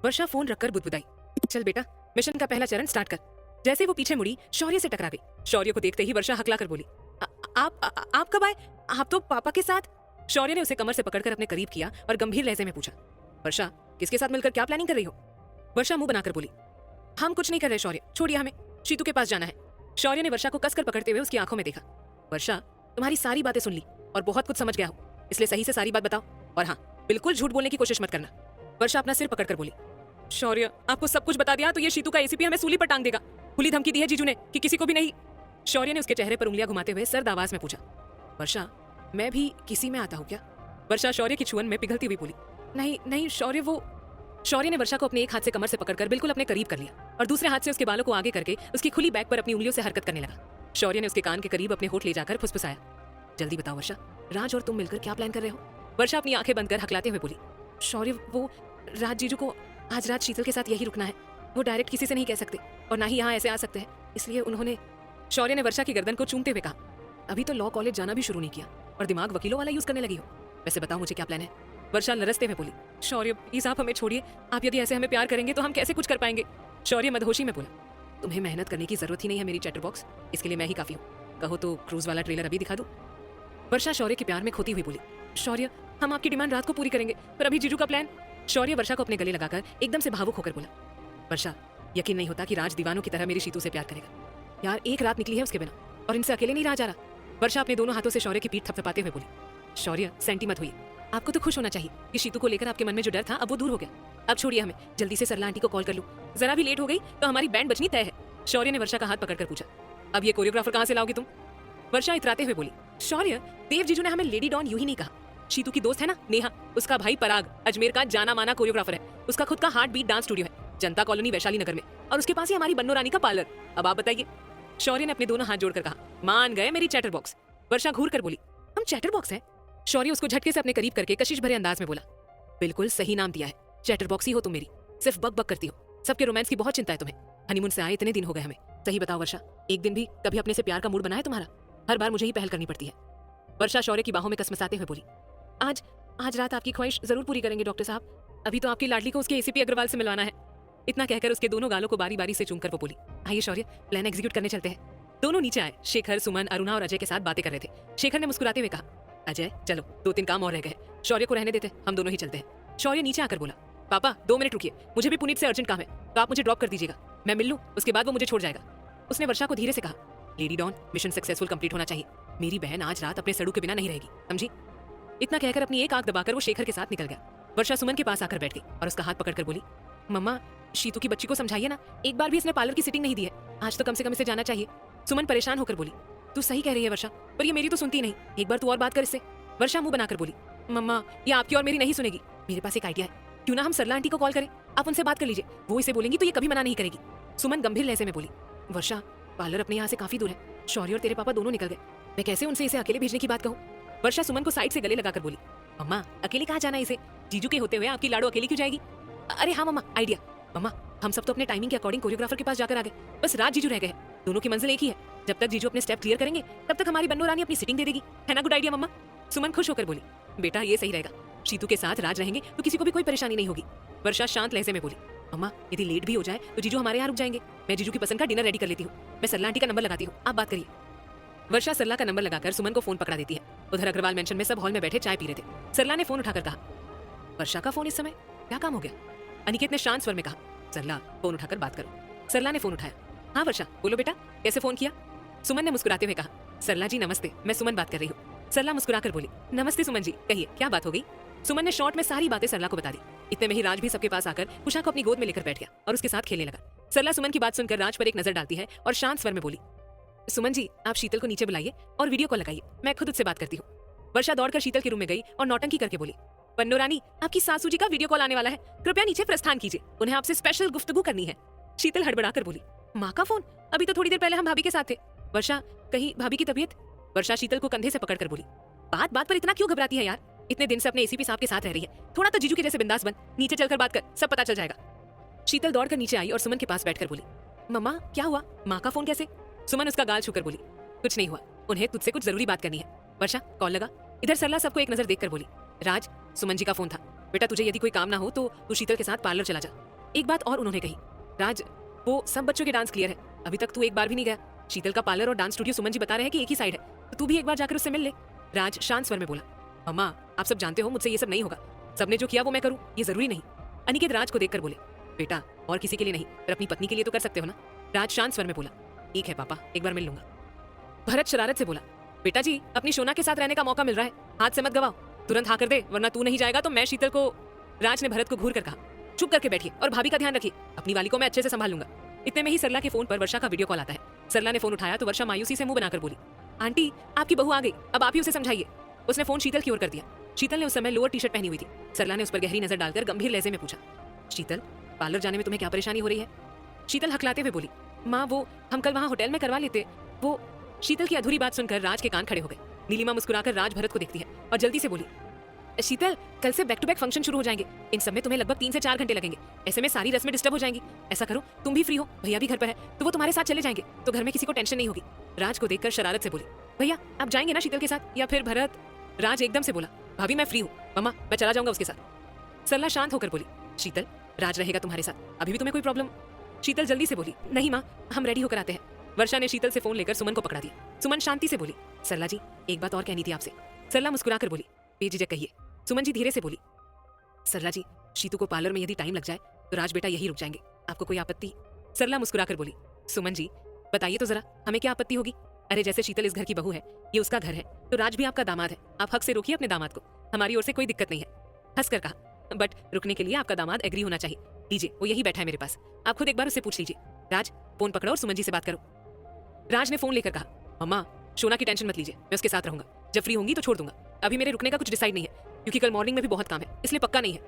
वर्षा phone रखकर बुदबुदाई, चल बेटा, मिशन का पहला चरण स्टार्ट कर। जैसे वो पीछे मुड़ी, शौर्य से टकरा गई। शौर्य को देखते ही वर्षा हकलाकर बोली, आप कब आए? आप तो पापा के साथ। शौर्य ने उसे कमर से पकड़कर अपने करीब किया और गंभीर लहजे में पूछा, वर्षा, किसके साथ मिलकर क्या प्लानिंग कर रही हो? वर्षा मुंह बनाकर बोली, हम कुछ नहीं कर रहे शौर्य, छोड़िए हमें, शीतू के पास जाना है। शौर्य ने वर्षा को कसकर पकड़ते हुए उसकी आंखों में देखा। वर्षा, तुम्हारी सारी बातें सुन ली और बहुत कुछ समझ गया हो, इसलिए सही से सारी बात बताओ, और हाँ, बिल्कुल झूठ बोलने की कोशिश मत करना। वर्षा अपना सिर पकड़कर बोली, शौर्य, आपको सब कुछ बता दिया तो ये शीतू का एसीपी हमें सूली पर टांग देगा। खुली धमकी दी है जीजू ने कि किसी को भी नहीं। शौर्य ने उसके चेहरे पर उंगलियां घुमाते हुए सर्द आवाज में पूछा, वर्षा, मैं भी किसी में आता हूँ क्या? वर्षा शौर्य की छुअन में पिघलती हुई बोली, नहीं नहीं शौर्य, वो। शौर्य ने वर्षा को अपने एक हाथ से कमर से पकड़कर बिल्कुल अपने करीब कर लिया और दूसरे हाथ से उसके बालों को आगे करके उसकी खुली बैक पर अपनी उंगलियों से हरकत करने लगा। शौर्य ने उसके कान के करीब अपने होठ ले जाकर फुसफुसाया, जल्दी बताओ वर्षा, राज और तुम मिलकर क्या प्लान कर रहे हो? वर्षा अपनी आंखें बंद कर हकलाते हुए बोली, शौर्य, वो राज जीजू को आज रात शीतल के साथ यही रुकना है। वो डायरेक्ट किसी से नहीं कह सकते और ना ही यहाँ ऐसे आ सकते हैं, इसलिए उन्होंने। शौर्य ने वर्षा की गर्दन को चूमते हुए कहा, अभी तो लॉ कॉलेज जाना भी शुरू नहीं किया और दिमाग वकीलों वाला यूज करने लगी हो। वैसे बताओ मुझे क्या प्लान है? वर्षा लरसते हुए बोली, शौर्य प्लीज आप हमें छोड़िए, आप यदि ऐसे हमें प्यार करेंगे तो हम कैसे कुछ कर पाएंगे? शौर्य मदहोशी में बोला, तुम्हें मेहनत करने की जरूरत ही नहीं है मेरी चैटर बॉक्स, इसके लिए मैं ही काफी हूँ। कहो तो क्रूज वाला ट्रेलर अभी दिखा दूं? वर्षा शौर्य के प्यार में खोती हुई बोली, शौर्य, हम आपकी डिमांड रात को पूरी करेंगे, पर अभी जीजू का प्लान। शौर्य वर्षा को अपने गले लगाकर एकदम से भावुक होकर बोला, वर्षा, यकीन नहीं होता कि राज दीवानों की तरह मेरी शीतू से प्यार करेगा। यार, एक रात निकली है उसके बिना और इनसे अकेले नहीं रहा जा रहा। वर्षा अपने दोनों हाथों से शौर्य की पीठ थपथपाते हुए बोली, शौर्य, सेंटी मत हुई, आपको तो खुश होना चाहिए कि शीतू को लेकर आपके मन में जो डर था अब वो दूर हो गया। अब छोड़िए हमें, जल्दी से सरला आंटी को कॉल कर लूं, जरा भी लेट हो गई तो हमारी बैंड बजनी तय है। शौर्य ने वर्षा का हाथ पकड़कर पूछा, अब ये कोरियोग्राफर कहाँ से लाओगी तुम? वर्षा इतराते हुए बोली, शौर्य, देव जीजू ने हमें लेडी डॉन यूं ही नहीं कहा। शीतू की दोस्त है ना नेहा, उसका भाई पराग अजमेर का जाना माना कोरियोग्राफर है। उसका खुद का हार्ट बीट डांस स्टूडियो है जनता कॉलोनी वैशाली नगर में, और उसके पास ही हमारी बन्नो रानी का पार्लर। अब आप बताइए। शौर्य ने अपने दोनों हाथ जोड़कर कहा, मान गए मेरी चैटर बॉक्स। वर्षा घूर कर बोली, हम चैटर बॉक्स है? शौर्य उसको झटके से अपने करीब करके कशिश भरे अंदाज में बोला, बिल्कुल सही नाम दिया है, चैटर बॉक्स ही हो तुम मेरी, सिर्फ बक बक करती हो। सबके रोमांस की बहुत चिंता है तुम्हें, हनीमून से आए इतने दिन हो गए हमें। सही बताओ वर्षा, एक दिन भी कभी अपने से प्यार का मूड बना है तुम्हारा? हर बार मुझे ही पहल करनी पड़ती है। वर्षा शौर्य की बाहों में कसमसाते हुए बोली, आज रात आपकी ख्वाहिश जरूर पूरी करेंगे डॉक्टर साहब, अभी तो आपकी लाडली को उसके एसीपी अग्रवाल से मिलवाना है। इतना कहकर उसके दोनों गालों को बारी बारी से चूमकर वो बोली, आइए शौर्य, प्लान एग्जीक्यूट करने चलते हैं। दोनों नीचे आए। शेखर, सुमन, अरुणा और अजय के साथ बातें कर रहे थे। शेखर ने मुस्कुराते हुए कहा, अजय चलो, 2-3 काम और रह गए, शौर्य को रहने देते, हम दोनों ही चलते हैं। शौर्य नीचे आकर बोला, पापा 2 मिनट रुकिए, मुझे भी पुनीत से अर्जेंट काम है, तो आप मुझे ड्रॉप कर दीजिएगा, मैं मिल लूं, उसके बाद वो मुझे छोड़ जाएगा। उसने वर्षा को धीरे से कहा, lady don, mission successful complete होना चाहिए, मेरी बहन आज रात अपने सड़ू के बिना नहीं रहेगी, समझी? इतना कहकर अपनी एक आंख दबाकर वो शेखर के साथ निकल गया। वर्षा सुमन के पास आकर बैठ गई और उसका हाथ पकड़कर बोली, मम्मा, शीतू की बच्ची को समझाइए ना, एक बार भी इसने पार्लर की सिटिंग नहीं दी है, आज तो कम से कम इसे जाना चाहिए। सुमन परेशान होकर बोली, तू सही कह रही है वर्षा, पर ये मेरी तो सुनती नहीं, एक बार तू और बात कर इससे। वर्षा मुंह बनाकर बोली, मम्मा, ये आपकी और मेरी नहीं सुनेगी, मेरे पास एक आइडिया है, क्यों ना हम सरला आंटी को कॉल करें, आप उनसे बात कर लीजिए, वो इसे बोलेंगी तो ये कभी मना नहीं करेगी। सुमन गंभीर लहजे में बोली, वर्षा, पार्लर अपने यहाँ से काफी दूर है, शौर्य और तेरे पापा दोनों निकल गए, मैं कैसे उनसे इसे अकेले भेजने की बात कहूँ? वर्षा सुमन को साइड से गले लगाकर बोली, मम्मा, अकेले कहाँ जाना इसे, जीजू के होते हुए आपकी लाडो अकेली क्यों जाएगी? अरे हाँ मम्मा, आइडिया, मम्मा, हम सब तो अपने टाइमिंग के अकॉर्डिंग कोरियोग्राफर के पास जाकर आ गए, बस राज जीजू रह गए, दोनों की मंजिल एक ही है, जब तक जीजू अपने स्टेप क्लियर करेंगे तब तक हमारी बन्नो रानी अपनी सिटिंग दे देगी, है ना? गुड आइडिया मम्मा। सुमन खुश होकर बोली, बेटा ये सही रहेगा, शीतू के साथ राज रहेंगे तो किसी को भी कोई परेशानी नहीं होगी। वर्षा शांत लहजे में बोली, मम्मा, यदि लेट भी हो जाए तो जीजू हमारे यहाँ रुक जाएंगे, मैं जीजू की पसंद का डिनर रेडी कर लेती हूँ, मैं सरला आंटी का नंबर लगाती हूँ, आप बात करिए। वर्षा सरला का नंबर लगाकर सुमन को फोन पकड़ा देती है। उधर अग्रवाल मेंशन में सब हॉल में बैठे चाय पी रहे थे। सरला ने फोन उठाकर कहा, वर्षा का फोन इस समय, क्या काम हो गया? अनिकेत ने शांत स्वर में कहा, सरला फोन उठाकर बात करो। सरला ने फोन उठाया, हाँ वर्षा बोलो बेटा, कैसे फोन किया? सुमन ने मुस्कुराते हुए कहा, सरला जी नमस्ते, मैं सुमन बात कर रही हूँ। सरला मुस्कुराकर बोली, नमस्ते सुमन जी, कहिए क्या बात हो गई? सुमन ने शॉर्ट में सारी बातें सरला को बता दी। इतने में ही राज भी सबके पास आकर उषा को अपनी गोद में लेकर बैठ गया और उसके साथ खेलने लगा। सरला सुमन की बात सुनकर राज पर एक नजर डालती है और शांत स्वर में बोली, सुमन जी आप शीतल को नीचे बुलाइए और वीडियो कॉल लगाइए, मैं खुद उससे बात करती हूँ। वर्षा दौड़कर शीतल के रूम में गई और नौटंकी करके बोली, बन्नो रानी, आपकी सासू जी का वीडियो कॉल आने वाला है, कृपया नीचे प्रस्थान कीजिए, उन्हें आपसे स्पेशल गुफ्तगू करनी है। शीतल हड़बड़ाकर बोली, माँ का फोन? अभी तो थोड़ी देर पहले हम भाभी के साथ थे। वर्षा, कहीं भाभी की तबीयत? वर्षा शीतल को कंधे से पकड़कर बोली, बात बात पर इतना क्यों घबराती है यार, इतने दिन से अपने एसीपी साहब के साथ रह रही है, थोड़ा तो जीजू के जैसे बिंदास बन, नीचे चलकर बात कर, सब पता चल जाएगा। शीतल दौड़कर नीचे आई और सुमन के पास बैठकर बोली, मम्मा क्या हुआ, माँ का फोन कैसे? सुमन उसका गाल छूकर बोली, कुछ नहीं हुआ, उन्हें तुझसे कुछ जरूरी बात करनी है। वर्षा कॉल लगा। इधर सरला सबको एक नजर देखकर बोली, राज, सुमन जी का फोन था, बेटा तुझे यदि कोई काम ना हो तो तू शीतल के साथ पार्लर चला जा, एक बात और उन्होंने कही, राज वो सब बच्चों के डांस क्लियर है, अभी तक तू एक बार भी नहीं गया। शीतल का पार्लर और डांस स्टूडियो सुमन जी बता रहे हैं कि एक ही साइड है, तो तू भी एक बार जाकर उससे मिल ले। राज शांत स्वर में बोला, मम्मा आप सब जानते हो मुझसे ये सब नहीं होगा, सबने जो किया वो मैं करूँ ये जरूरी नहीं। अनिकेत राज को देखकर बोले, बेटा और किसी के लिए नहीं पर अपनी पत्नी के लिए तो कर सकते हो ना। राज शांत स्वर में बोला, ठीक है पापा एक बार मिल लूंगा। भरत शरारत से बोला, बेटा जी अपनी शोना के साथ रहने का मौका मिल रहा है, हाथ से मत गवाओ, तुरंत हाँ कर दे वरना तू नहीं जाएगा तो मैं शीतल को। राज ने भरत को घूर कर कहा, चुप करके बैठिए और भाभी का ध्यान रखिए, अपनी वाली को मैं अच्छे से संभाल लूंगा। इतने में ही सरला के फोन पर वर्षा का वीडियो कॉल आता है। सरला ने फोन उठाया तो वर्षा मायूसी से मुंह बनाकर बोली, आंटी आपकी बहू आ गई, अब आप ही उसे समझाइए। उसने फोन शीतल की ओर कर दिया। शीतल ने उस समय लोअर टी शर्ट पहनी हुई थी। सरला ने उस पर गहरी नजर डालकर गंभीर लहजे में पूछा, शीतल पार्लर जाने में तुम्हें क्या परेशानी हो रही है? शीतल हकलाते हुए बोली, माँ वो हम कल वहाँ होटल में करवा लेते वो। शीतल की अधूरी बात सुनकर राज के कान खड़े हो गए। नीलिमा मुस्कुराकर राज भरत को देखती है और जल्दी से बोली, शीतल कल से बैक टू बैक फंक्शन शुरू हो जाएंगे, इन सब में तुम्हें लगभग 3 से 4 घंटे लगेंगे, ऐसे में सारी रस्में डिस्टर्ब हो जाएंगी। ऐसा करो तुम भी फ्री हो, भैया भी घर पर है तो वो तुम्हारे साथ चले जाएंगे, तो घर में किसी को टेंशन नहीं होगी। राज को देखकर शरारत से बोली, भैया आप जाएंगे ना शीतल के साथ या फिर भरत? राज एकदम से बोला, भाभी मैं फ्री हूँ मम्मा, मैं चला जाऊंगा उसके साथ। सरला शांत होकर बोली, शीतल राज रहेगा तुम्हारे साथ, अभी भी तुम्हें कोई प्रॉब्लम? शीतल जल्दी से बोली, नहीं माँ हम रेडी होकर आते हैं। वर्षा ने शीतल से फोन लेकर सुमन को पकड़ा दिया। सुमन शांति से बोली, सरला जी एक बात और कहनी थी आपसे। सरला मुस्कुराकर बोली, बेझिझक कहिए। सुमन जी धीरे से बोली, सरला जी शीतू को पार्लर में यदि टाइम लग जाए तो राज बेटा यही रुक जाएंगे, आपको कोई आपत्ति? सरला मुस्कुराकर बोली, सुमन जी बताइए तो जरा हमें क्या आपत्ति होगी? अरे जैसे शीतल इस घर की बहू है, ये उसका घर है, तो राज भी आपका दामाद है, आप हक से रोकिए अपने दामाद को, हमारी ओर से कोई दिक्कत नहीं है। हंसकर कहा, बट रुकने के लिए आपका दामाद एग्री होना चाहिए। लीजिए वो यही बैठा है मेरे पास, आप खुद एक बार उससे पूछ लीजिए। राज फोन पकड़ो और सुमन जी से बात करो। राज ने फोन लेकर कहा, मम्मा शोना की टेंशन मत लीजिए, मैं उसके साथ रहूंगा, जब फ्री होंगी तो छोड़ दूंगा, अभी मेरे रुकने का कुछ डिसाइड नहीं है क्योंकि कल मॉर्निंग में भी बहुत काम है, इसलिए पक्का नहीं है।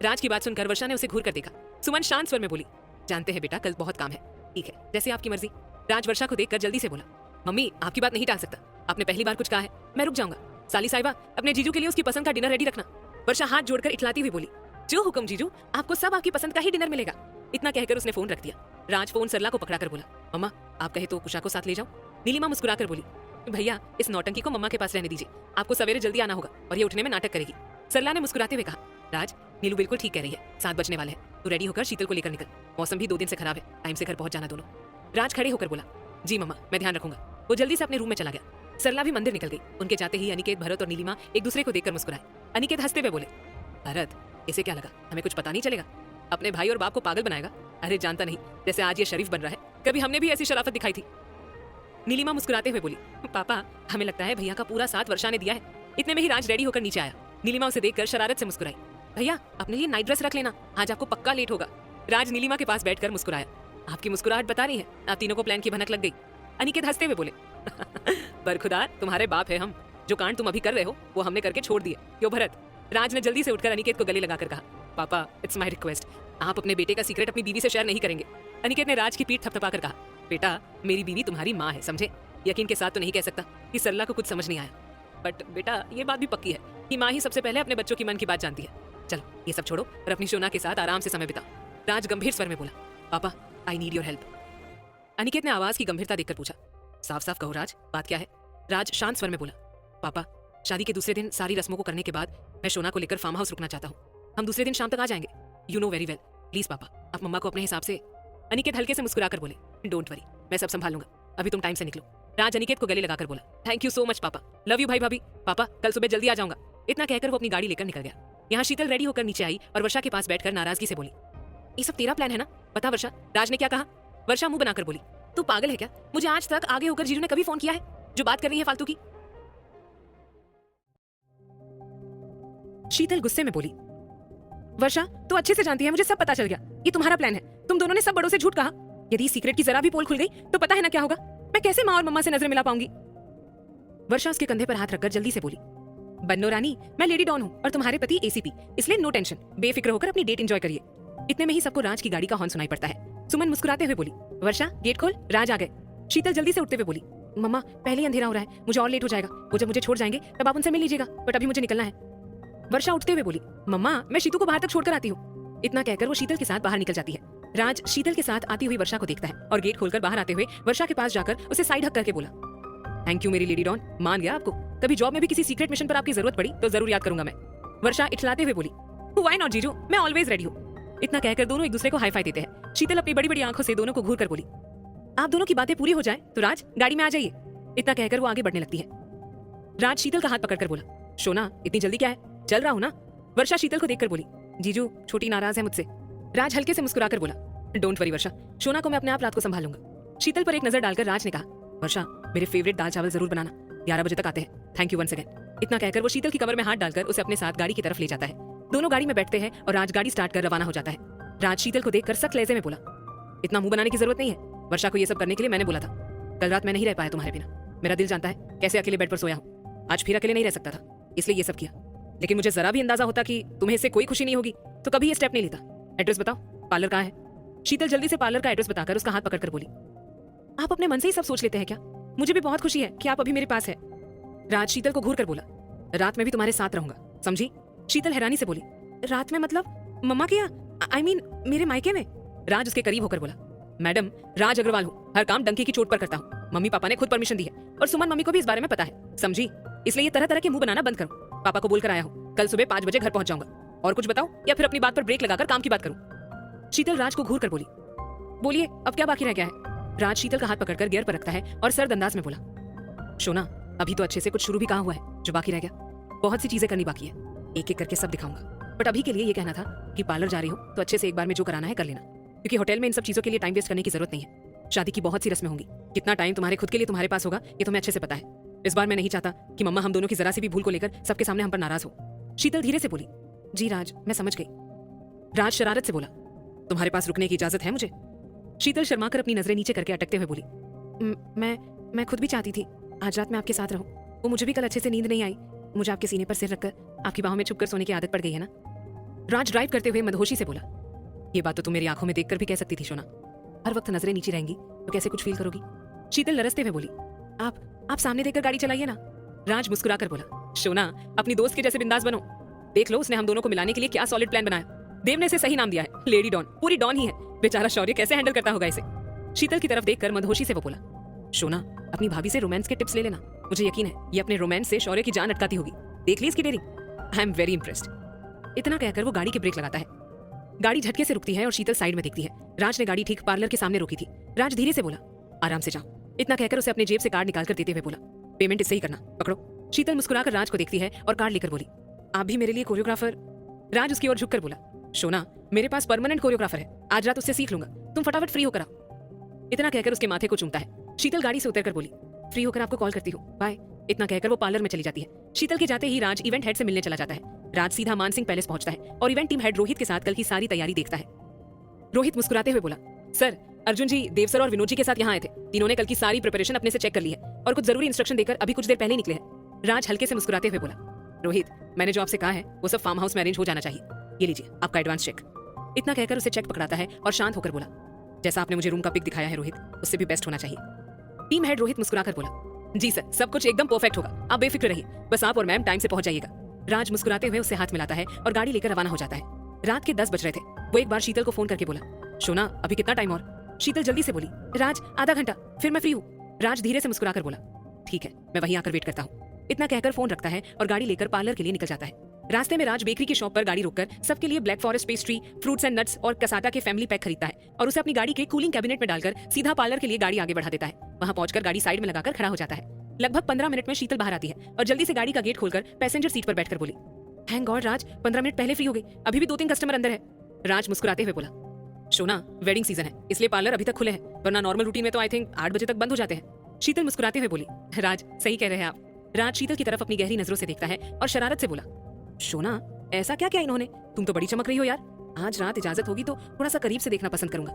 राज की बात सुनकर वर्षा ने उसे घूर कर देखा। सुमन शांत स्वर में बोली, जानते हैं बेटा कल बहुत काम है, ठीक है जैसे आपकी मर्जी। राज वर्षा को देखकर जल्दी से बोला, मम्मी आपकी बात नहीं टाल सकता, आपने पहली बार कुछ कहा है, मैं रुक जाऊंगा। साली साहिबा अपने जीजू के लिए उसकी पसंद का डिनर रेडी रखना। वर्षा हाथ जोड़कर इठलाती हुई बोली, जो हुक्म जीजू, आपको सब आपकी पसंद का ही डिनर मिलेगा। इतना कहकर उसने फोन रख दिया। राज फोन सरला को पकड़ाकर बोला, मम्मा आप कहे तो कुशा को साथ ले जाओ। नीलिमा मुस्कुराकर बोली, भैया इस नौटंकी को मम्मा के पास रहने दीजिए, आपको सवेरे जल्दी आना होगा और ये उठने में नाटक करेगी। सरला ने मुस्कुराते हुए कहा, राज नीलू बिल्कुल ठीक कह रही है, 7 बजने वाले हैं, तू रेडी होकर शीतल को लेकर निकल, मौसम भी 2 दिन से खराब है, टाइम से घर पहुंच जाना दोनों। राज खड़े होकर बोला, जी मम्मा मैं ध्यान रखूंगा। वो जल्दी से अपने रूम में चला गया। सरला भी मंदिर निकल गई। उनके जाते ही अनिकेत, भरत और नीलिमा एक दूसरे को देखकर मुस्कुराए। अनिकेत हंसते हुए बोले, भरत इसे क्या लगा, हमें कुछ पता नहीं चलेगा, अपने भाई और बाप को पागल बनाएगा? अरे जानता नहीं, जैसे आज ये शरीफ बन रहा है, कभी हमने भी ऐसी शराफत दिखाई थी। नीलिमा मुस्कुराते हुए बोली, पापा हमें लगता है भैया का पूरा साथ वर्षा ने दिया है। इतने में ही राज रेडी होकर नीचे आया। नीलिमा उसे देखकर शरारत से मुस्कुराई, भैया अपने लिए नाइट ड्रेस रख लेना, आज आपको पक्का लेट होगा। राज नीलिमा के पास बैठकर मुस्कुराया, आपकी मुस्कुराहट बता रही है आप तीनों को प्लान की भनक लग गई। अनिकेत हंसते हुए बोले, बरखुदा तुम्हारे बाप है हम, जो कांड तुम अभी कर रहे हो वो हमने करके छोड़ दिए, क्यों भरत? राज ने जल्दी से उठकर अनिकेत को गले लगाकर कहा, पापा इट्स माय रिक्वेस्ट, आप अपने बेटे का सीक्रेट अपनी बीवी से शेयर नहीं करेंगे। अनिकेत ने राज की पीठ थपथपाकर कहा, बेटा मेरी बीवी तुम्हारी माँ है, समझे? यकीन के साथ तो नहीं कह सकता कि सरला को कुछ समझ नहीं आया, बट बेटा ये बात भी पक्की है कि माँ ही सबसे पहले अपने बच्चों की मन की बात जानती है। चलो ये सब छोड़ो और अपनी शोना के साथ आराम से समय बिताओ। राज गंभीर स्वर में बोला, पापा I need your help. Aniket ने आवाज की गंभीरता देखकर पूछा, साफ साफ कहो राज, बात क्या है? राज शांत स्वर में बोला, पापा शादी के दूसरे दिन सारी रस्मों को करने के बाद मैं शोना को लेकर फार्म हाउस रुकना चाहता हूँ, हम दूसरे दिन शाम तक आ जाएंगे। You know very well, please पापा आप मम्मा को अपने हिसाब से। अनिकेत हल्के से मुस्कुराकर बोले, डोंट वरी मैं सब संभाल लूंगा, अभी तुम टाइम से निकलो। राज अनिकेत को गले लगाकर बोला, थैंक यू सो मच पापा, लव यू भाई भाभी, पापा कल सुबह जल्दी आ जाऊंगा। इतना कहकर वो अपनी गाड़ी लेकर निकल गया। यहाँ शीतल रेडी होकर नीचे आई और वर्षा के पास बैठकर नाराजगी से बोली, ये सब तेरा प्लान है ना? बता वर्षा, राज ने क्या कहा? वर्षा मुंह बनाकर बोली, तू पागल है क्या? मुझे आज तक आगे होकर जीजू ने कभी फोन किया है जो बात कर रही है फालतू की? शीतल गुस्से में बोली, वर्षा तो अच्छे से जानती है, मुझे सब पता चल गया, ये तुम्हारा प्लान है, तुम दोनों ने सब बड़ों से झूठ कहा। यदि सीक्रेट की जरा भी पोल खुल गई तो पता है ना क्या होगा, मैं कैसे माँ और मम्मा से नजर मिला पाऊंगी? वर्षा उसके कंधे पर हाथ रखकर जल्दी से बोली, बन्नो रानी मैं लेडी डॉन हूँ और तुम्हारे पति एसीपी, इसलिए नो टेंशन, बेफिक्र होकर अपनी डेट एंजॉय करिए। इतने में ही सबको राज की गाड़ी का हॉर्न सुनाई पड़ता है। सुमन मुस्कुराते हुए बोली, वर्षा गेट खोल, राज आ गए। शीतल जल्दी से उठते हुए बोली, मम्मा पहले ही अंधेरा हो रहा है, मुझे और लेट हो जाएगा, वो जब मुझे छोड़ जाएंगे तब आप उनसे मिल लीजिएगा, बट अभी मुझे निकलना है। वर्षा उठते हुए बोली, मम्मा मैं शीतू को बाहर तक छोड़कर आती हूँ। इतना कहकर वो शीतल के साथ बाहर निकल जाती है। राज शीतल के साथ आती हुई वर्षा को देखता है और गेट खोलकर बाहर आते हुए वर्षा के पास जाकर उसे साइड हक करके बोला, थैंक यू मेरी लेडी डॉन, मान गया आपको, कभी जॉब में भी किसी सीक्रेट मिशन पर आपकी जरूरत पड़ी तो जरूर याद करूंगा मैं। वर्षा इठलाते हुए बोली, व्हाई नॉट जीजू, मैं ऑलवेज रेडी हूँ। इतना कहकर दोनों एक दूसरे को हाई फाई देते हैं। शीतल अपनी बड़ी बड़ी आंखों से दोनों को घूर कर बोली, आप दोनों की बातें पूरी हो जाए तो राज गाड़ी में आ जाइए। इतना कहकर वो आगे बढ़ने लगती है। राज शीतल का हाथ पकड़कर बोला, शोना इतनी जल्दी क्या है, चल रहा हूं ना। वर्षा शीतल को देखकर बोली, जीजू छोटी नाराज है मुझसे। राज हल्के से मुस्कुराकर बोला, डोंट वरी वर्षा, शोना को मैं अपने आप रात को संभाल लूंगा। शीतल पर एक नजर डालकर राज ने कहा, वर्षा मेरे फेवरेट दाल चावल जरूर बनाना, 11 बजे तक आते हैं, थैंक यू वंस अगेन। इतना कहकर वो शीतल की कमर में हाथ डालकर उसे अपने साथ गाड़ी की तरफ ले जाता है। दोनों गाड़ी में बैठते हैं और राज गाड़ी स्टार्ट कर रवाना हो जाता है। राज शीतल को देखकर सख्त लहजे में बोला, इतना मुंह बनाने की जरूरत नहीं है, वर्षा को ये सब करने के लिए मैंने बोला था। कल रात मैं नहीं रह पाया तुम्हारे बिना, मेरा दिल जानता है कैसे अकेले बेड पर सोया हूँ। आज फिर अकेले नहीं रह सकता था, इसलिए ये सब किया। लेकिन मुझे जरा भी अंदाजा होता कि तुम्हें इससे कोई खुशी नहीं होगी तो कभी ये स्टेप नहीं लेता। एड्रेस बताओ, पार्लर कहाँ है। शीतल जल्दी से पार्लर का एड्रेस बताकर उसका हाथ पकड़कर बोली, आप अपने मन से ही सब सोच लेते हैं क्या? मुझे भी बहुत खुशी है कि आप अभी मेरे पास है। राज शीतल को घूर कर बोला, रात में भी तुम्हारे साथ रहूंगा, समझी? शीतल हैरानी से बोली, रात में मतलब मम्मा के यहाँ, आई मीन मेरे मायके में? राज उसके करीब होकर बोला, मैडम राज अग्रवाल हूँ, हर काम डंके की चोट पर करता हूँ। मम्मी पापा ने खुद परमिशन दी है और सुमन मम्मी को भी इस बारे में पता है, समझी? इसलिए ये तरह तरह के मुंह बनाना बंद करो। पापा को बोलकर आया हूँ, कल सुबह 5 बजे घर पहुंच जाऊंगा। और कुछ बताओ या फिर अपनी बात पर ब्रेक लगाकर काम की बात करूं? शीतल राज को घूर कर बोली, बोलिए अब क्या बाकी रह गया है? राज शीतल का हाथ पकड़कर गियर पर रखता है और सर्द अंदाज में बोला, शोना अभी तो अच्छे से कुछ शुरू भी कहाँ हुआ है, जो बाकी रह गया बहुत सी चीजें करनी बाकी है, एक एक करके सब दिखाऊंगा। बट अभी के लिए ये कहना था कि पार्लर जा रही हो तो अच्छे से एक बार में जो कराना है कर लेना, क्योंकि होटल में इन सब चीजों के लिए टाइम वेस्ट करने की जरूरत नहीं है। शादी की बहुत सी रस्में होंगी, कितना टाइम तुम्हारे खुद के लिए तुम्हारे पास होगा ये तुम्हें अच्छे से पता है। इस बार मैं नहीं चाहता कि मम्मा हम दोनों की जरा सी भी भूल को लेकर सबके सामने हम पर नाराज हो। शीतल धीरे से बोली, जी राज मैं समझ गई। राज शरारत से बोला, तुम्हारे पास रुकने की इजाजत है मुझे? शीतल शर्माकर अपनी नजरें नीचे करके अटकते हुए बोली, मैं खुद भी चाहती थी आज रात में आपके साथ रहूं, वो मुझे भी कल अच्छे से नींद नहीं आई, मुझे आपके सीने पर सिर रखकर आपकी बाहों में छुपकर सोने की आदत पड़ गई है ना। राज ड्राइव करते हुए मदहोशी से बोला, ये बात तो तुम मेरी आंखों में देखकर भी कह सकती थी शोना, हर वक्त नजरें नीचे रहेंगी तो कैसे कुछ फील करोगी? शीतल लरसते हुए बोली, आप सामने देखकर गाड़ी चलाइए ना। राज मुस्कुराकर बोला, शोना अपनी दोस्त के जैसे बिंदास बनो, देख लो उसने हम दोनों को मिलाने के लिए क्या सॉलिड प्लान बनाया। देव ने इसे सही नाम दिया है, लेडी डॉन, पूरी डॉन ही है। बेचारा शौर्य कैसे हैंडल करता होगा इसे। शीतल की तरफ देखकर मदहोशी से वो बोला, शोना अपनी भाभी से रोमांस के टिप्स ले लेना, मुझे यकीन है ये अपने रोमांस से शौर्य की जान अटकाती होगी। देख ली इसकी daring, I am very impressed. इतना कहकर वो गाड़ी की ब्रेक लगाता है। गाड़ी झटके से रुकती है और शीतल साइड में देखती है। राज ने गाड़ी ठीक पार्लर के सामने रोकी थी। राज धीरे से बोला, आराम से जाओ। इतना कहकर उसे अपने जेब से कार्ड निकालकर देते हुए बोला, पेमेंट इससे ही करना, पकड़ो। शीतल मुस्कुराकर राज को देखती है और कार्ड लेकर बोली, आप भी मेरे लिए कोरियोग्राफर? राज उसकी ओर झुककर बोला, शोना मेरे पास परमानेंट कोरियोग्राफर है, आज रात उससे सीख लूंगा, तुम फटाफट फ्री होकर आओ। इतना कहकर उसके माथे को चूमता है। शीतल गाड़ी से उतरकर बोली, फ्री होकर आपको कॉल करती हूँ, बाय। इतना कहकर वो पार्लर में चली जाती है। शीतल के जाते ही राज इवेंट हेड से मिलने चला जाता है। राज सीधा मानसिंह पैलेस पहुंचता है और इवेंट टीम हेड रोहित के साथ कल की सारी तैयारी देखता है। रोहित मुस्कुराते हुए बोला, सर अर्जुन जी, देव सर और विनोद जी के साथ यहाँ आए थे, तीनों ने कल की सारी प्रिपरेशन अपने से चेक कर ली है और कुछ जरूरी इंस्ट्रक्शन देकर अभी कुछ देर पहले निकले हैं। राज हल्के से मुस्कुराते हुए बोला, रोहित मैंने जो आपसे कहा है वो सब फार्म हाउस में अरेंज हो जाना चाहिए, ये लीजिए आपका एडवांस चेक। इतना कहकर उसे चेक पकड़ाता है और शांत होकर बोला, जैसा आपने मुझे रूम का पिक दिखाया है रोहित, उससे भी बेस्ट होना चाहिए। टीम हेड रोहित मुस्कुराकर बोला, जी सर, सब कुछ एकदम परफेक्ट होगा, आप बेफिक्र रहिए, बस आप और मैम टाइम से पहुंच जाइएगा। राज मुस्कुराते हुए उससे हाथ मिलाता है और गाड़ी लेकर रवाना हो जाता है। रात के 10 बज रहे थे। वो एक बार शीतल को फोन करके बोला, शोना अभी कितना टाइम और? शीतल जल्दी से बोली, राज आधा घंटा, फिर मैं फ्री हूँ। राज धीरे से मुस्कुराकर बोला, ठीक है मैं वहीं आकर वेट करता हूँ। इतना कहकर फोन रखता है और गाड़ी लेकर पार्लर के लिए निकल जाता है। रास्ते में राज बेकरी की शॉप पर गाड़ी रोककर सबके लिए black forest pastry, fruits and nuts और कसाटा के फैमिली पैक खरीदता है और उसे अपनी गाड़ी के कूलिंग कैबिनेट में डालकर सीधा पार्लर के लिए गाड़ी आगे बढ़ा देता है। वहां पहुंचकर गाड़ी साइड में लगाकर खड़ा हो जाता है। लगभग 15 मिनट में शीतल बाहर आती है और जल्दी से गाड़ी का गेट खोलकर पैसेंजर सीट पर बैठकर बोली, थैंक गॉड राज, 15 मिनट पहले फ्री हो गई, अभी भी 2-3 कस्टमर अंदर है। राज मुस्कुराते हुए बोला, शोना वेडिंग सीजन है इसलिए पार्लर अभी तक खुले हैं, वरना नॉर्मल रूटीन में तो आई थिंक 8 बजे तक बंद हो जाते हैं। शीतल मुस्कुराते हुए बोली, राज सही कह रहे हैं आप। राज शीतल की तरफ अपनी गहरी नजरों से देखता है और शरारत से बोला, शोना ऐसा क्या क्या इन्होंने, तुम तो बड़ी चमक रही हो यार, आज रात इजाजत होगी तो थोड़ा सा करीब से देखना पसंद करूंगा।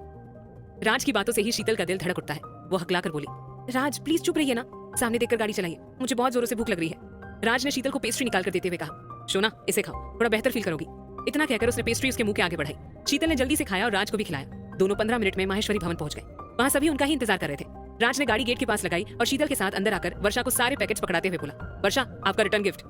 राज की बातों से ही शीतल का दिल धड़क उठता है। वो हकलाकर बोली, राज प्लीज चुप रहिए ना, सामने देखकर गाड़ी चलाइए, मुझे बहुत जोरों से भूख लग रही है। राज ने शीतल को पेस्ट्री निकाल कर देते हुए कहा, शोना इसे खाओ, थोड़ा बेहतर फील करोगी। इतना कहकर उसने पेस्ट्री उसके मुंह के आगे बढ़ाई। शीतल ने जल्दी से खाया और राज को भी खिलाया। दोनों 15 मिनट में माहेश्वरी भवन पहुंच गए। वहां सभी उनका ही इंतजार कर रहे थे। राज ने गाड़ी गेट के पास लगाई और शीतल के साथ अंदर आकर वर्षा को सारे पैकेट्स पकड़ाते हुए बोला, वर्षा आपका रिटर्न गिफ्ट।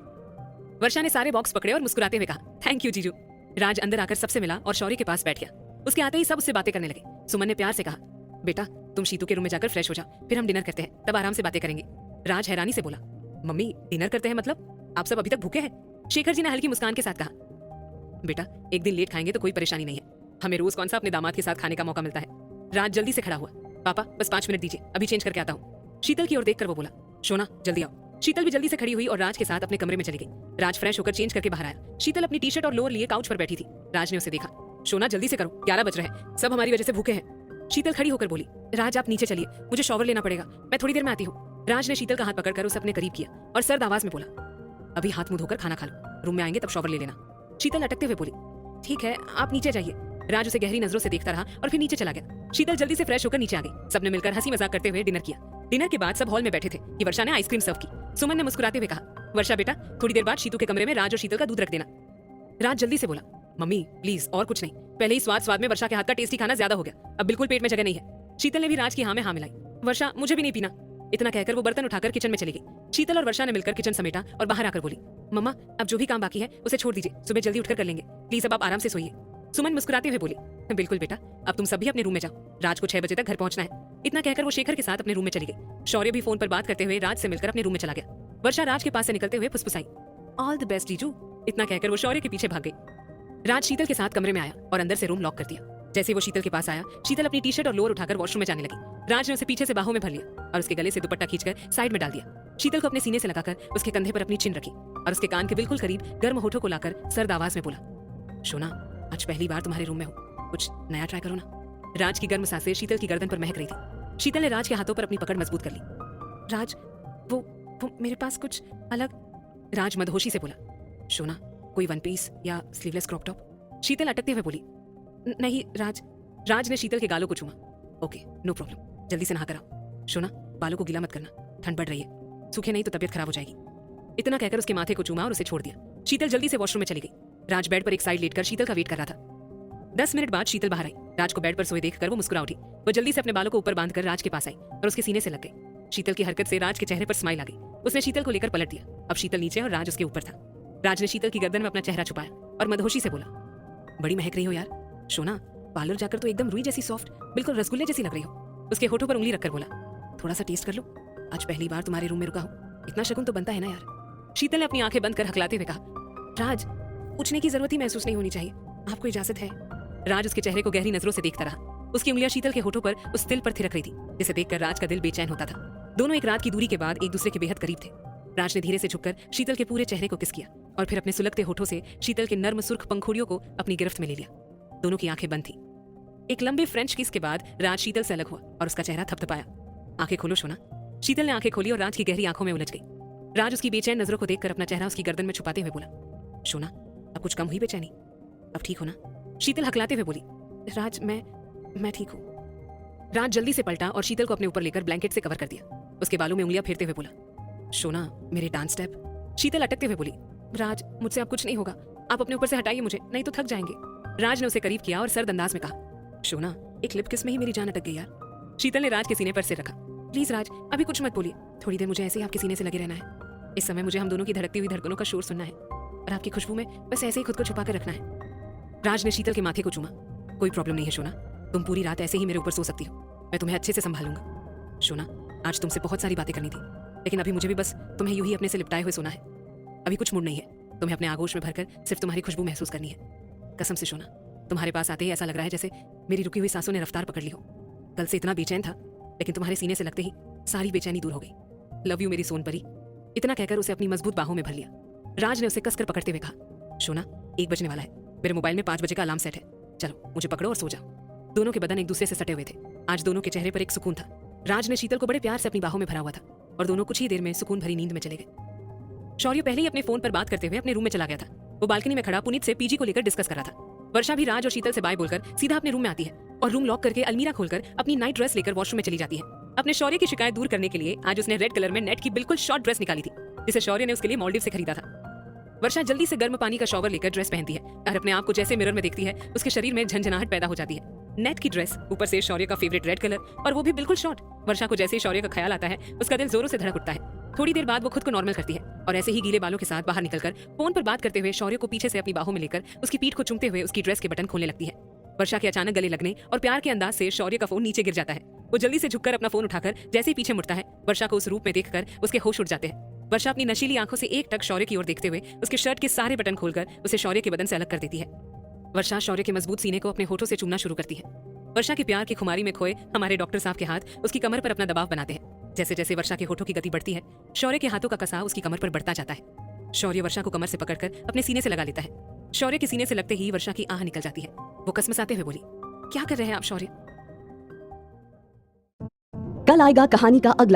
वर्षा ने सारे बॉक्स पकड़े और मुस्कुराते हुए कहा, थैंक यू जीजू। राज अंदर आकर सबसे मिला और शौर्य के पास बैठ गया। उसके आते ही सब उससे बातें करने लगे। सुमन ने प्यार से कहा, बेटा तुम शीतू के रूम में जाकर फ्रेश हो जाओ, फिर हम डिनर करते हैं, तब आराम से बातें करेंगे। राज हैरानी से बोला, मम्मी डिनर करते हैं मतलब? आप सब अभी तक भूखे हैं? शेखर जी ने हल्की मुस्कान के साथ कहा, बेटा एक दिन लेट खाएंगे तो कोई परेशानी नहीं है, हमें रोज कौन सा अपने दामाद के साथ खाने का मौका मिलता है। राज जल्दी से खड़ा हुआ। पापा बस 5 मिनट दीजिए, अभी चेंज करके आता हूँ। शीतल की ओर देखकर वो बोला, शोना जल्दी आओ। शीतल भी जल्दी से खड़ी हुई और राज के साथ अपने कमरे में चली गई। राज फ्रेश होकर चेंज करके बाहर आया। शीतल अपनी टी-शर्ट और लोअर लिए काउच पर बैठी थी। राज ने उसे देखा। शोना जल्दी से करो, 11 बज रहे हैं, सब हमारी वजह से भूखे हैं। शीतल खड़ी होकर बोली, राज आप नीचे चलिए, मुझे शॉवर लेना पड़ेगा, मैं थोड़ी देर में आती हूँ। राज ने शीतल का हाथ पकड़कर उसे अपने करीब किया और सर्द आवाज में बोला, अभी हाथ मुंह धोकर खाना खा लो, रूम में आएंगे तब शॉवर ले लेना। शीतल अटकते हुए बोली, ठीक है आप नीचे जाइए। राज उसे गहरी नजरों से देखता रहा और फिर नीचे चला गया। शीतल जल्दी से फ्रेश होकर नीचे आ गई। सबने मिलकर हंसी मजाक करते हुए डिनर किया। डिनर के बाद सब हॉल में बैठे थे कि वर्षा ने आइसक्रीम सर्व की। सुमन ने मुस्कुराते हुए कहा, वर्षा बेटा थोड़ी देर बाद शीतू के कमरे में राज और शीतल का दूध रख देना। राज जल्दी से बोला, मम्मी प्लीज और कुछ नहीं, पहले ही स्वाद में वर्षा के हाथ का टेस्टी खाना ज्यादा हो गया, अब बिल्कुल पेट में जगह नहीं है। शीतल ने भी राज की हाँ में हाँ मिलाई। वर्षा मुझे भी नहीं पीना। इतना कहकर वो बर्तन उठाकर किचन में चली गई। शीतल और वर्षा ने मिलकर किचन समेटा और बाहर आकर बोली, मम्मा अब जो भी काम बाकी है उसे छोड़ दीजिए, सुबह जल्दी उठकर कर लेंगे, प्लीज अब आप आराम से सोइए। सुमन मुस्कुराते हुए बोली, बिल्कुल बेटा, अब तुम सभी अपने रूम में जाओ, राज को 6 बजे तक घर पहुंचना है। इतना कहकर वो शेखर के साथ अपने रूम में चली गई। शौर्य भी फोन पर बात करते हुए राज से मिलकर अपने रूम में चला गया। वर्षा राज के पास से निकलते हुए फुसफुसाई, ऑल द बेस्ट जीजू। इतना कहकर वो शौर्य के पीछे भाग गई। राज शीतल के साथ कमरे में आया और अंदर से रूम लॉक कर दिया। जैसे वो शीतल के पास आया, शीतल अपनी टी-शर्ट और लोअर उठाकर वॉशरूम में जाने लगी। राज ने उसे पीछे से बाहों में भर लिया और उसके गले से दुपट्टा खींचकर साइड में डाल दिया। शीतल को अपने सीने से लगाकर उसके कंधे पर अपनी चिन रखी और उसके कान के बिल्कुल करीब गर्म होठों को लाकर सर्द आवाज में बोला, शोना आज पहली बार तुम्हारे रूम में हूँ, कुछ नया ट्राई करो ना। राज की गर्म सांसें शीतल की गर्दन पर महक रही थी। शीतल ने राज के हाथों पर अपनी पकड़ मजबूत कर ली। राज वो मेरे पास कुछ अलग। राज मदहोशी से बोला, शोना कोई वन पीस या स्लीवलेस क्रॉप टॉप। शीतल अटकते हुए बोली, नहीं राज। राज ने शीतल के गालों को चूमा। ओके नो प्रॉब्लम, जल्दी से नहा कर आओ। शोना बालों को गीला मत करना, ठंड बढ़ रही है, सूखे नहीं तो तबीयत खराब हो जाएगी। इतना कहकर उसके माथे को चूमा और उसे छोड़ दिया। शीतल जल्दी से वॉशरूम में चली गई। राज बेड पर एक साइड लेटकर शीतल का वेट कर रहा था। 10 मिनट बाद शीतल बाहर आई। राज को बेड पर सोए देखकर वो मुस्कुरा उठी। वो जल्दी से अपने बालों को ऊपर बांधकर राज के पास आई और उसके सीने से लग गई। शीतल की हरकत से राज के चेहरे पर स्माइल आ गई। उसने शीतल को लेकर पलट दिया। अब शीतल नीचे और राज उसके ऊपर था। राज ने शीतल की गर्दन में अपना चेहरा छुपाया और मदहोशी से बोला, बड़ी महक रही हो यार। शोना पार्लर जाकर तो एकदम रुई जैसी सॉफ्ट, बिल्कुल रसगुल्ले जैसी लग रही हो। उसके होठों पर उंगली रखकर बोला, थोड़ा सा टेस्ट कर लो, आज पहली बार तुम्हारे रूम में रुका हूँ, इतना शगुन तो बनता है ना यार। शीतल ने अपनी आंखें बंद कर हकलाते हुए कहा, राज पूछने की जरूरत ही महसूस नहीं होनी चाहिए, आपको इजाजत है। राज उसके चेहरे को गहरी नजरों से देखता रहा। उसकी उंगलियां शीतल के होठों पर उस तिल पर थिरक रही थी जिसे देखकर राज का दिल बेचैन होता था। दोनों एक रात की दूरी के बाद एक दूसरे के बेहद करीब थे। राज ने धीरे से झुककर शीतल के पूरे चेहरे को किस किया और फिर अपने सुलगते होठों से शीतल के नर्म सुर्ख पंखुड़ियों को अपनी गिरफ्त में ले लिया। दोनों की आंखें बंद थी। एक लंबे फ्रेंच किस के बाद राज शीतल से अलग हुआ और उसका चेहरा थपथपाया। आंखें खोलो शोना। शीतल ने आंखें खोली और राज की गहरी आंखों में उलझ गई। राज उसकी बेचैन नजरों को देखकर अपना चेहरा उसकी गर्दन में छुपाते हुए बोला, शोना अब कुछ कम हुई बेचैनी, अब ठीक हो ना। शीतल हकलाते हुए बोली, राज मैं ठीक हूँ। राज जल्दी से पलटा और शीतल को अपने ऊपर लेकर ब्लैंकेट से कवर कर दिया। उसके बालों में उंगलियां फेरते हुए बोला, शोना मेरे डांस स्टेप। शीतल अटकते हुए बोली, राज मुझसे अब कुछ नहीं होगा, आप अपने ऊपर से हटाइए मुझे, नहीं तो थक जाएंगे। राज ने उसे करीब किया और सर्द अंदाज में कहा, शोना एक लिप किस में ही मेरी जान अटक गई यार। शीतल ने राज के सीने पर सिर रखा। प्लीज राज अभी कुछ मत बोलिए, थोड़ी देर मुझे ऐसे ही आपके सीने से लगे रहना है। इस समय मुझे हम दोनों की धड़कती हुई धड़कनों का शोर सुनना है और आपकी खुशबू में बस ऐसे ही खुद को छुपा कर रखना है। राज ने शीतल के माथे को चूमा। कोई प्रॉब्लम नहीं है शोना, तुम पूरी रात ऐसे ही मेरे ऊपर सो सकती हो, मैं तुम्हें अच्छे से संभालूंगा। शोना आज तुमसे बहुत सारी बातें करनी थी, लेकिन अभी मुझे भी बस तुम्हें यूं ही अपने से लिपटाए हुए सोना है। अभी कुछ मूड नहीं है, तुम्हें अपने आगोश में भरकर सिर्फ तुम्हारी खुशबू महसूस करनी है। कसम से शोना, तुम्हारे पास आते ही ऐसा लग रहा है जैसे मेरी रुकी हुई सांसों ने रफ्तार पकड़ ली हो। कल से इतना बेचैन था, लेकिन तुम्हारे सीने से लगते ही सारी बेचैनी दूर हो गई। लव यू मेरी सोन परी। इतना कहकर उसे अपनी मजबूत बाहों में भर लिया। राज ने उसे कसकर पकड़ते हुए कहा, शोना 1 बजने वाला है, मेरे मोबाइल में 5 बजे का अलार्म सेट है, चलो मुझे पकड़ो और सो जाओ। दोनों के बदन एक दूसरे से सटे हुए थे। आज दोनों के चेहरे पर एक सुकून था। राज ने शीतल को बड़े प्यार से अपनी बाहों में भरा हुआ था और दोनों कुछ ही देर में सुकून भरी नींद में चले गए। शौर्य पहले ही अपने फोन पर बात करते हुए अपने रूम में चला गया था। वो बालकनी में खड़ा पुनीत से पीजी को लेकर डिस्कस कर रहा था। वर्षा भी राज और शीतल से बाय बोलकर सीधा अपने रूम में आती है और रूम लॉक करके अलमीरा खोलकर अपनी नाइट ड्रेस लेकर वॉशरूम में चली जाती है। अपने शौर्य की शिकायत दूर करने के लिए आज उसने रेड कलर में नेट की बिल्कुल शॉर्ट ड्रेस निकाली थी जिसे शौर्य ने उसके लिए मालदीव से खरीदा था। वर्षा जल्दी से गर्म पानी का शॉवर लेकर ड्रेस पहनती है और अपने आप को जैसे मिरर में देखती है उसके शरीर में झंझनाहट पैदा हो जाती है। नेट की ड्रेस, ऊपर से शौर्य का फेवरेट रेड कलर और वो भी बिल्कुल शॉर्ट। वर्षा को जैसे ही शौर्य का ख्याल आता है उसका दिल जोरों से धड़क उठता है। थोड़ी देर बाद वो खुद को नॉर्मल करती है और ऐसे ही गीले बालों के साथ बाहर निकलकर फोन पर बात करते हुए शौर्य को पीछे से अपनी बाहों में लेकर उसकी पीठ को चूमते हुए उसकी ड्रेस के बटन खोलने लगती है। वर्षा के अचानक गले लगने और प्यार के अंदाज से शौर्य का फोन नीचे गिर जाता है। वो जल्दी से झुककर अपना फोन उठाकर जैसे ही पीछे मुड़ता है, वर्षा को उस रूप में देखकर उसके होश उड़ जाते हैं। वर्षा अपनी नशीली आंखों से एक टक शौर्य की ओर देखते हुए उसके शर्ट के सारे बटन खोलकर उसे शौर्य के बदन से अलग कर देती है। वर्षा शौर्य के मजबूत सीने को अपने होठों से चूमना शुरू करती है। वर्षा के प्यार की खुमारी में खोए हमारे डॉक्टर साहब के हाथ उसकी कमर पर अपना दबाव बनाते हैं। जैसे जैसे वर्षा के होठों की गति बढ़ती है, शौर्य के हाथों का कसाव उसकी कमर पर बढ़ता जाता है। शौर्य वर्षा को कमर से पकड़कर अपने सीने से लगा लेता है। शौर्य के सीने से लगते ही वर्षा की आह निकल जाती है। वो कसमसाते हुए बोली, क्या कर रहे हैं आप शौर्य? कल आएगा कहानी का अगला